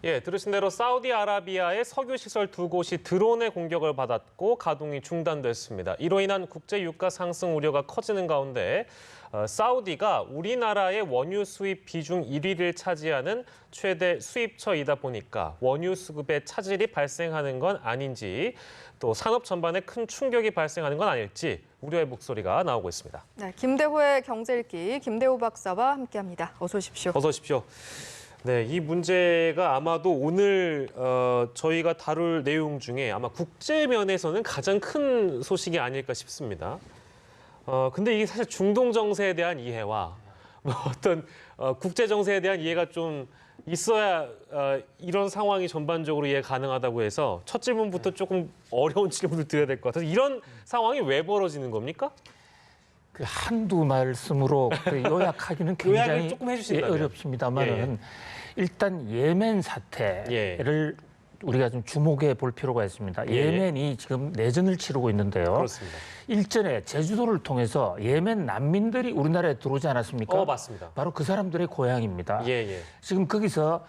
예, 들으신 대로 사우디아라비아의 석유시설 두 곳이 드론의 공격을 받았고 가동이 중단됐습니다. 이로 인한 국제 유가 상승 우려가 커지는 가운데 사우디가 우리나라의 원유 수입 비중 1위를 차지하는 최대 수입처이다 보니까 원유 수급에 차질이 발생하는 건 아닌지 또 산업 전반에 큰 충격이 발생하는 건 아닐지 우려의 목소리가 나오고 있습니다. 네, 김대호의 경제읽기 김대호 박사와 함께합니다. 어서 오십시오. 어서 오십시오. 네, 이 문제가 아마도 오늘 저희가 다룰 내용 중에 아마 국제 면에서는 가장 큰 소식이 아닐까 싶습니다. 근데 이게 사실 중동 정세에 대한 이해와 뭐 어떤 국제 정세에 대한 이해가 좀 있어야 이런 상황이 전반적으로 이해 가능하다고 해서 첫 질문부터 조금 어려운 질문을 드려야 될 것 같아서 이런 상황이 왜 벌어지는 겁니까? 그 한두 말씀으로 요약하기는 굉장히 조금 해주신다면. 어렵습니다만은 일단 예멘 사태를 우리가 좀 주목해 볼 필요가 있습니다. 예멘이 지금 내전을 치르고 있는데요. 그렇습니다. 일전에 제주도를 통해서 예멘 난민들이 우리나라에 들어오지 않았습니까? 맞습니다. 바로 그 사람들의 고향입니다. 예. 지금 거기서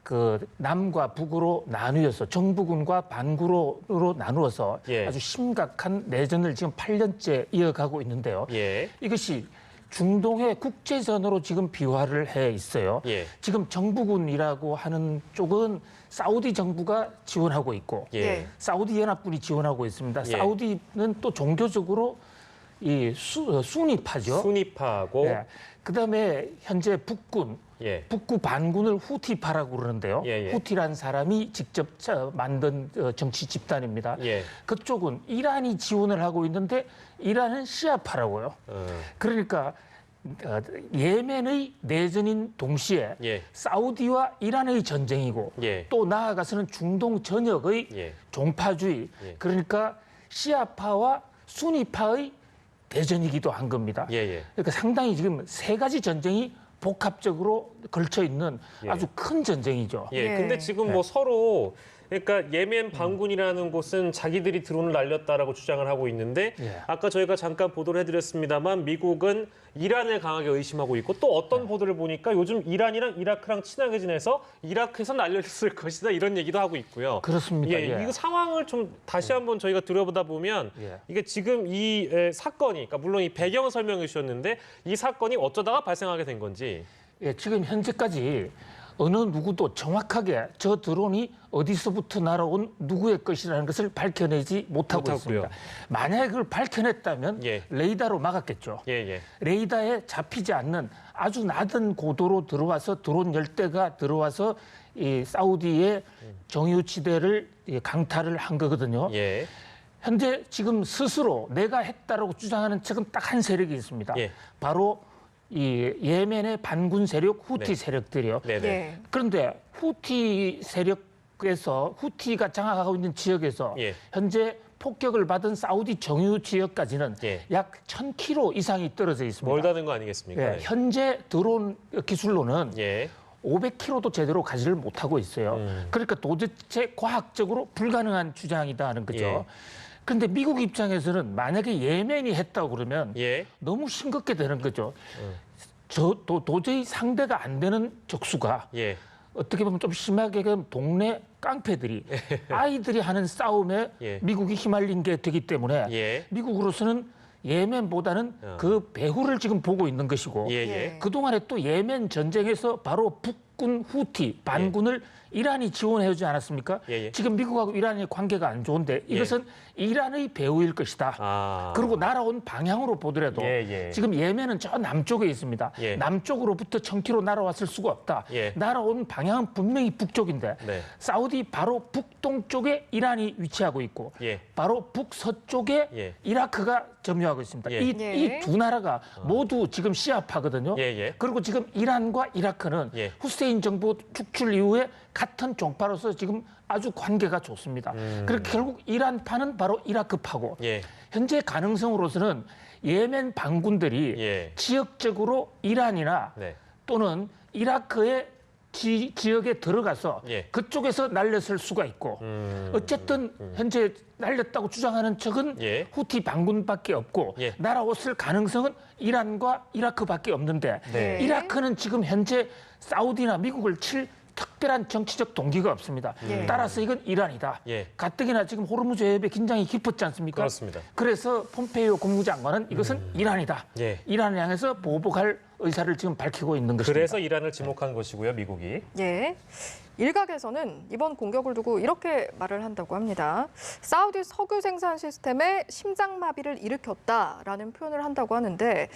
그 남과 북으로 나누어서 정부군과 반구로 나누어서 아주 심각한 내전을 지금 8년째 이어가고 있는데요. 이것이 중동의 국제전으로 지금 비화를 해 있어요. 지금 정부군이라고 하는 쪽은 사우디 정부가 지원하고 있고 사우디 연합군이 지원하고 있습니다. 사우디는 또 종교적으로 이 순위파죠. 순위파고 그다음에 현재 북군 북구 반군을 후티파라고 그러는데요. 후티라는 사람이 직접 만든 정치 집단입니다. 그쪽은 이란이 지원을 하고 있는데 이란은 시아파라고요. 그러니까 예멘의 내전인 동시에 사우디와 이란의 전쟁이고 또 나아가서는 중동 전역의 종파주의 그러니까 시아파와 수니파의 대전이기도 한 겁니다. 그러니까 상당히 지금 세 가지 전쟁이 복합적으로 걸쳐 있는 아주 큰 전쟁이죠. 근데 지금 뭐 서로 그러니까 예멘 반군이라는 곳은 자기들이 드론을 날렸다라고 주장을 하고 있는데 아까 저희가 잠깐 보도를 해드렸습니다만 미국은 이란을 강하게 의심하고 있고 또 어떤 보도를 보니까 요즘 이란이랑 이라크랑 친하게 지내서 이라크에서 날렸을 것이다 이런 얘기도 하고 있고요. 그렇습니다. 이거 상황을 좀 다시 한번 저희가 들여보다 보면 이게 지금 이 사건이 그러니까 물론 이 배경 설명해 주셨는데 이 사건이 어쩌다가 발생하게 된 건지. 지금 현재까지 어느 누구도 정확하게 저 드론이 어디서부터 날아온 누구의 것이라는 것을 밝혀내지 못하고 있습니다. 만약에 그걸 밝혀냈다면 레이더로 막았겠죠. 레이더에 잡히지 않는 아주 낮은 고도로 들어와서 드론 열대가 들어와서 이 사우디의 정유지대를 강탈을 한 거거든요. 현재 지금 스스로 내가 했다라고 주장하는 측은 딱 한 세력이 있습니다. 바로 이 예멘의 반군 세력 후티 세력들이요. 그런데 후티 세력에서 후티가 장악하고 있는 지역에서 현재 폭격을 받은 사우디 정유 지역까지는 약 1,000km 이상이 떨어져 있습니다. 멀다는 거 아니겠습니까? 현재 드론 기술로는 500km도 제대로 가지를 못하고 있어요. 그러니까 도대체 과학적으로 불가능한 주장이다 하는 거죠. 그런데 미국 입장에서는 만약에 예멘이 했다고 그러면 너무 싱겁게 되는 거죠. 도저히 상대가 안 되는 적수가 어떻게 보면 좀 심하게 동네 깡패들이 아이들이 하는 싸움에 미국이 휘말린 게 되기 때문에 미국으로서는 예멘보다는 그 배후를 지금 보고 있는 것이고 그동안에 또 예멘 전쟁에서 바로 북군 후티 반군을 이란이 지원해주지 않았습니까? 지금 미국하고 이란의 관계가 안 좋은데 이것은 이란의 배후일 것이다. 그리고 날아온 방향으로 보더라도 지금 예멘은 저 남쪽에 있습니다. 남쪽으로부터 1,000km 날아왔을 수가 없다. 날아온 방향은 분명히 북쪽인데 사우디 바로 북동쪽에 이란이 위치하고 있고 바로 북서쪽에 이라크가 점유하고 있습니다. 이 두 나라가 모두 지금 시아파거든요. 그리고 지금 이란과 이라크는 후세인 정부 축출 이후에 같은 종파로서 지금 아주 관계가 좋습니다. 그렇게 결국 이란파는 바로 이라크파고 현재 가능성으로서는 예멘 반군들이 지역적으로 이란이나 또는 이라크의 지역에 들어가서 그쪽에서 날렸을 수가 있고 어쨌든 현재 날렸다고 주장하는 측은 후티 반군밖에 없고 날아왔을 가능성은 이란과 이라크밖에 없는데 이라크는 지금 현재 사우디나 미국을 칠 특별한 정치적 동기가 없습니다. 따라서 이건 이란이다. 가뜩이나 지금 호르무즈 해협에 긴장이 깊었지 않습니까? 그렇습니다. 그래서 폼페이오 국무장관은 이것은 이란이다. 이란을 향해서 보복할 의사를 지금 밝히고 있는 것입니다. 그래서 이란을 지목한 것이고요, 미국이. 일각에서는 이번 공격을 두고 이렇게 말을 한다고 합니다. 사우디 석유 생산 시스템에 심장마비를 일으켰다라는 표현을 한다고 하는데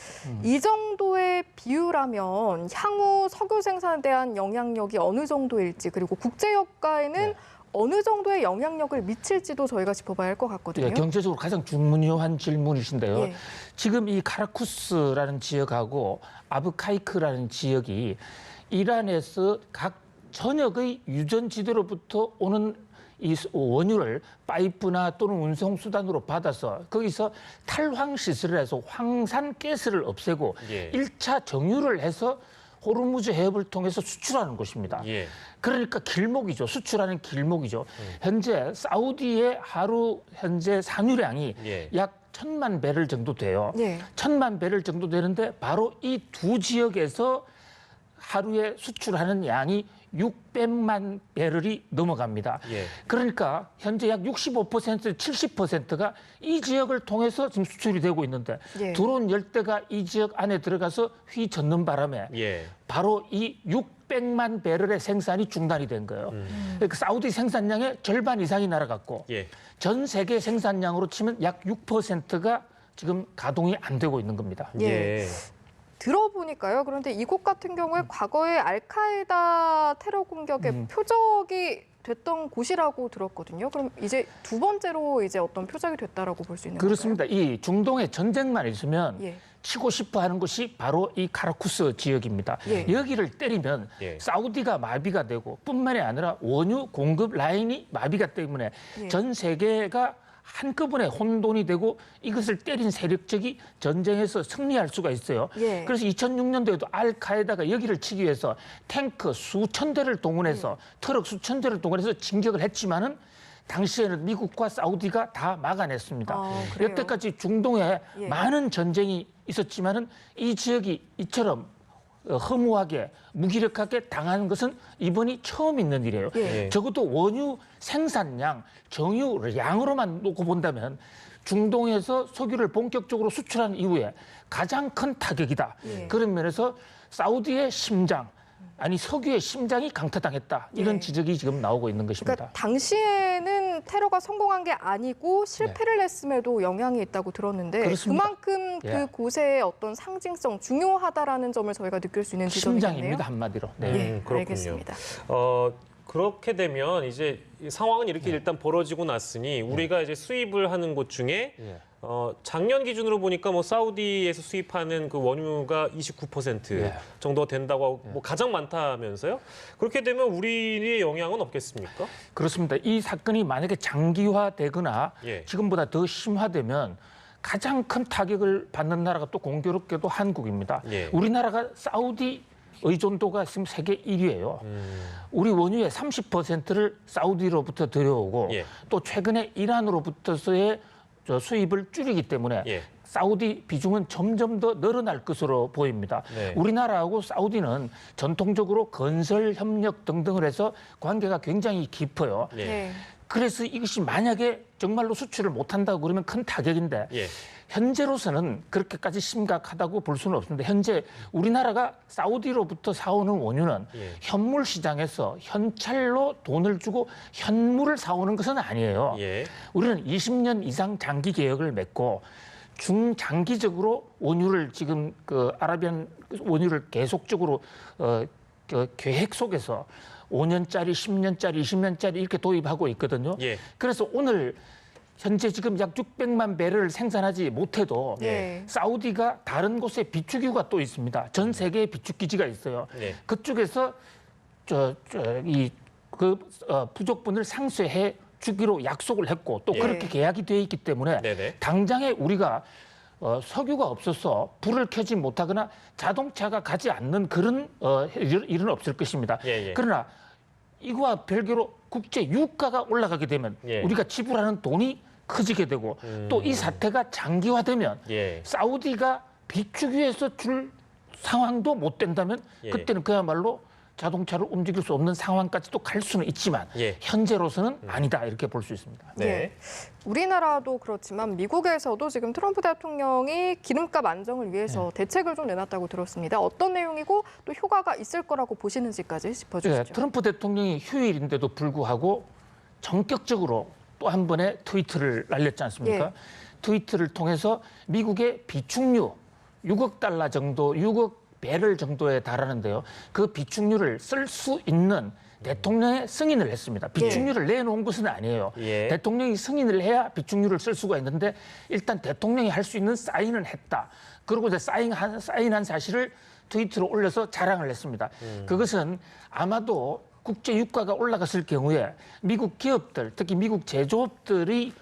이 정도의 비유라면 향후 석유 생산에 대한 영향력이 어느 정도일지 그리고 국제유가에는 어느 정도의 영향력을 미칠지도 저희가 짚어봐야 할 것 같거든요. 경제적으로 가장 중요한 질문이신데요. 지금 이 카라쿠스라는 지역하고 아브카이크라는 지역이 이란에서 각 전역의 유전지대로부터 오는 이 원유를 파이프나 또는 운송 수단으로 받아서 거기서 탈황 시설을 해서 황산가스를 없애고 1차 정유를 해서 호르무즈 해협을 통해서 수출하는 곳입니다. 그러니까 길목이죠. 수출하는 길목이죠. 현재 사우디의 하루 현재 산유량이 약 1,000만 배럴 정도 돼요. 1,000만 배럴 정도 되는데 바로 이 두 지역에서 하루에 수출하는 양이 600만 배럴이 넘어갑니다. 그러니까 현재 약 65%, 70%가 이 지역을 통해서 지금 수출이 되고 있는데 들어온 열대가 이 지역 안에 들어가서 휘젓는 바람에 바로 이 600만 배럴의 생산이 중단이 된 거예요. 그러니까 사우디 생산량의 절반 이상이 날아갔고 전 세계 생산량으로 치면 약 6%가 지금 가동이 안 되고 있는 겁니다. 들어보니까요. 그런데 이곳 같은 경우에 과거에 알카에다 테러 공격의 표적이 됐던 곳이라고 들었거든요. 그럼 이제 두 번째로 이제 어떤 표적이 됐다라고 볼 수 있는 그렇습니다. 이 중동에 전쟁만 있으면 치고 싶어 하는 곳이 바로 이 카라쿠스 지역입니다. 여기를 때리면 사우디가 마비가 되고 뿐만이 아니라 원유 공급 라인이 마비가 때문에 전 세계가 한꺼번에 혼돈이 되고 이것을 때린 세력적이 전쟁에서 승리할 수가 있어요. 그래서 2006년도에도 알카에다가 여기를 치기 위해서 탱크 수천 대를 동원해서 트럭 수천 대를 동원해서 진격을 했지만은 당시에는 미국과 사우디가 다 막아냈습니다. 여태까지 중동에 많은 전쟁이 있었지만은 이 지역이 이처럼 허무하게 무기력하게 당하는 것은 이번이 처음 있는 일이에요. 적어도 원유 생산량, 정유 양으로만 놓고 본다면 중동에서 석유를 본격적으로 수출한 이후에 가장 큰 타격이다. 그런 면에서 사우디의 심장, 아니 석유의 심장이 강타당했다. 이런 지적이 지금 나오고 있는 것입니다. 그러니까 당시에는 테러가 성공한 게 아니고 실패를 했음에도 영향이 있다고 들었는데 그렇습니다. 그만큼 그 곳의 어떤 상징성, 중요하다라는 점을 저희가 느낄 수 있는 지점이겠네요. 심장입니다, 한마디로. 그렇군요. 알겠습니다. 그렇게 되면 이제 상황은 이렇게 일단 벌어지고 났으니 우리가 이제 수입을 하는 곳 중에 작년 기준으로 보니까 뭐 사우디에서 수입하는 그 원유가 29% 정도 된다고 하고 뭐 가장 많다면서요? 그렇게 되면 우리의 영향은 없겠습니까? 그렇습니다. 이 사건이 만약에 장기화되거나 지금보다 더 심화되면 가장 큰 타격을 받는 나라가 또 공교롭게도 한국입니다. 우리나라가 사우디 의존도가 지금 세계 1위예요. 우리 원유의 30%를 사우디로부터 들여오고 또 최근에 이란으로부터서의 수입을 줄이기 때문에 사우디 비중은 점점 더 늘어날 것으로 보입니다. 우리나라하고 사우디는 전통적으로 건설 협력 등등을 해서 관계가 굉장히 깊어요. 그래서 이것이 만약에 정말로 수출을 못한다고 그러면 큰 타격인데 현재로서는 그렇게까지 심각하다고 볼 수는 없습니다. 현재 우리나라가 사우디로부터 사오는 원유는 현물 시장에서 현찰로 돈을 주고 현물을 사오는 것은 아니에요. 우리는 20년 이상 장기 계약을 맺고 중장기적으로 원유를 지금 그 아라비안 원유를 계속적으로 계획 속에서 5년짜리, 10년짜리, 20년짜리 이렇게 도입하고 있거든요. 그래서 오늘 현재 지금 약 600만 배를 생산하지 못해도 사우디가 다른 곳에 비축유가 또 있습니다. 전 세계에 비축 기지가 있어요. 그쪽에서 부족분을 상쇄해 주기로 약속을 했고 또 그렇게 계약이 되어 있기 때문에 당장에 우리가 석유가 없어서 불을 켜지 못하거나 자동차가 가지 않는 그런 일은 없을 것입니다. 그러나 이거와 별개로 국제 유가가 올라가게 되면 우리가 지불하는 돈이 커지게 되고 또 이 사태가 장기화되면 사우디가 비축유에서 줄 상황도 못 된다면 그때는 그야말로 자동차를 움직일 수 없는 상황까지도 갈 수는 있지만 예. 현재로서는 아니다 이렇게 볼 수 있습니다. 네. 예. 우리나라도 그렇지만 미국에서도 지금 트럼프 대통령이 기름값 안정을 위해서 대책을 좀 내놨다고 들었습니다. 어떤 내용이고 또 효과가 있을 거라고 보시는지까지 짚어주시죠. 예, 트럼프 대통령이 휴일인데도 불구하고 전격적으로 또 한 번의 트위트를 날렸지 않습니까? 예. 트위트를 통해서 미국의 비축유 6억 달러 정도, 6억 배럴 정도에 달하는데요. 그 비축유를 쓸 수 있는 대통령의 승인을 했습니다. 비축유를 내놓은 것은 아니에요. 예. 대통령이 승인을 해야 비축유를 쓸 수가 있는데 일단 대통령이 할 수 있는 사인은 했다. 그리고 이제 사인한 사실을 트위터로 올려서 자랑을 했습니다. 그것은 아마도 국제 유가가 올라갔을 경우에 미국 기업들, 특히 미국 제조업들이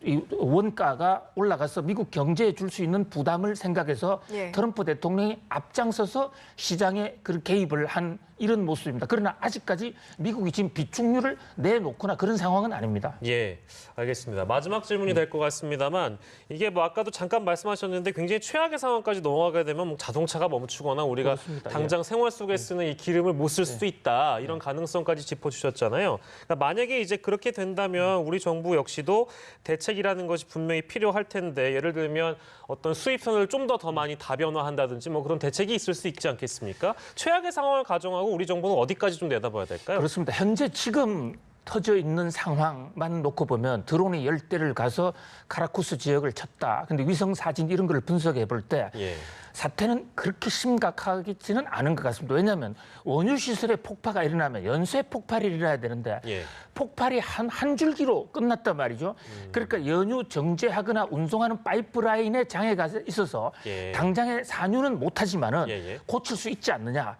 이 원가가 올라가서 미국 경제에 줄 수 있는 부담을 생각해서 예. 트럼프 대통령이 앞장서서 시장에 그 개입을 한 이런 모습입니다. 그러나 아직까지 미국이 지금 비축유를 내놓거나 그런 상황은 아닙니다. 예, 알겠습니다. 마지막 질문이 될 것 같습니다만 이게 뭐 아까도 잠깐 말씀하셨는데 굉장히 최악의 상황까지 넘어가게 되면 뭐 자동차가 멈추거나 우리가 그렇습니다. 당장 생활 속에 쓰는 이 기름을 못 쓸 수도 있다 이런 가능성까지 짚어주셨잖아요. 그러니까 만약에 이제 그렇게 된다면 우리 정부 역시도 대책이라는 것이 분명히 필요할 텐데 예를 들면 어떤 수입선을 좀 더 많이 다변화한다든지 뭐 그런 대책이 있을 수 있지 않겠습니까? 최악의 상황을 가정하고 우리 정부는 어디까지 좀 내다봐야 될까요? 그렇습니다. 현재 지금 터져 있는 상황만 놓고 보면 드론이 10대를 가서 카라쿠스 지역을 쳤다. 근데 위성 사진 이런 걸 분석해 볼 때 예. 사태는 그렇게 심각하지는 않은 것 같습니다. 왜냐하면 원유 시설에 폭파가 일어나면 연쇄 폭발이 일어나야 되는데 예. 폭발이 한 줄기로 끝났단 말이죠. 그러니까 연유 정제하거나 운송하는 파이프라인에 장애가 있어서 예. 당장에 산유는 못하지만은 예. 고칠 수 있지 않느냐.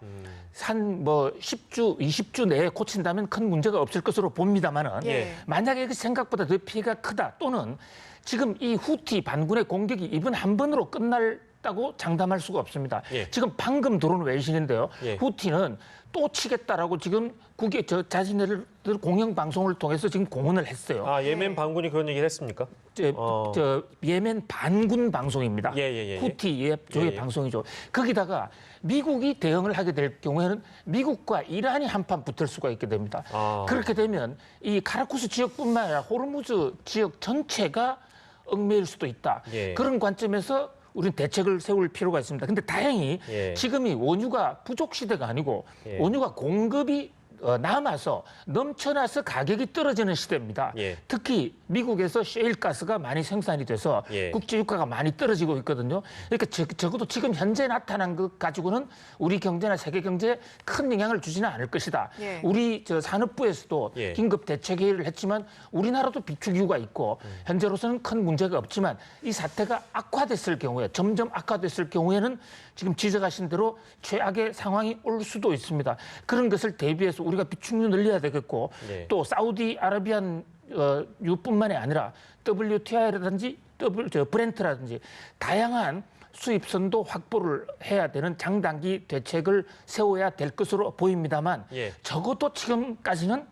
한 뭐 10주, 20주 내에 고친다면 큰 문제가 없을 것으로 봅니다만은 예. 만약에 그 생각보다 더 피해가 크다 또는 지금 이 후티 반군의 공격이 이번 한 번으로 끝날다고 장담할 수가 없습니다. 예. 지금 방금 들어온 외신인데요. 예. 후티는 또 치겠다라고 지금 국외 자신들 공영 방송을 통해서 지금 공언을 했어요. 아 예멘 반군이 그런 얘기를 했습니까? 저 예멘 반군 방송입니다. 예. 후티 쪽의 예. 방송이죠. 거기다가 미국이 대응을 하게 될 경우에는 미국과 이란이 한판 붙을 수가 있게 됩니다. 아. 그렇게 되면 이 카라쿠스 지역뿐만 아니라 호르무즈 지역 전체가 얽매일 수도 있다. 예. 그런 관점에서 우리는 대책을 세울 필요가 있습니다. 근데 다행히 예. 지금이 원유가 부족 시대가 아니고 예. 원유가 공급이 남아서 넘쳐나서 가격이 떨어지는 시대입니다. 예. 특히 미국에서 셰일 가스가 많이 생산이 돼서 예. 국제 유가가 많이 떨어지고 있거든요. 그러니까 적어도 지금 현재 나타난 것 가지고는 우리 경제나 세계 경제에 큰 영향을 주지는 않을 것이다. 예. 우리 산업부에서도 예. 긴급 대책 회의를 했지만 우리나라도 비축유가 있고 현재로서는 큰 문제가 없지만 이 사태가 악화됐을 경우에 점점 악화됐을 경우에는 지금 지적하신 대로 최악의 상황이 올 수도 있습니다. 그런 것을 대비해서 우리가 비축유 늘려야 되겠고 예. 또 사우디아라비안 유뿐만이 아니라 WTI라든지 브렌트라든지 다양한 수입선도 확보를 해야 되는 장단기 대책을 세워야 될 것으로 보입니다만 예. 적어도 지금까지는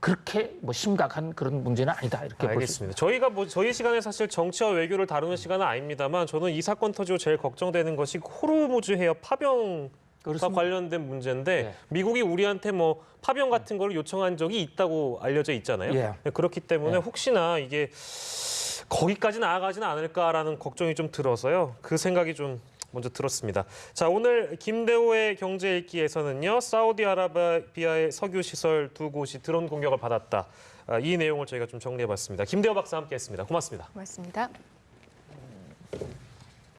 그렇게 뭐 심각한 그런 문제는 아니다 이렇게 볼 수 알겠습니다. 저희가 뭐 저희 시간에 사실 정치와 외교를 다루는 시간은 아닙니다만 저는 이 사건 터지고 제일 걱정되는 것이 호르무즈 해협 파병과 그렇습니다. 관련된 문제인데 네. 미국이 우리한테 뭐 파병 같은 걸 요청한 적이 있다고 알려져 있잖아요. 예. 그렇기 때문에 혹시나 이게 거기까지 나아가지는 않을까라는 걱정이 좀 들어서요. 그 생각이 좀 먼저 들었습니다. 자, 오늘 김대호의 경제 읽기에서는요. 사우디아라비아의 석유 시설 두 곳이 드론 공격을 받았다. 이 내용을 저희가 좀 정리해봤습니다. 김대호 박사 함께했습니다. 고맙습니다. 고맙습니다.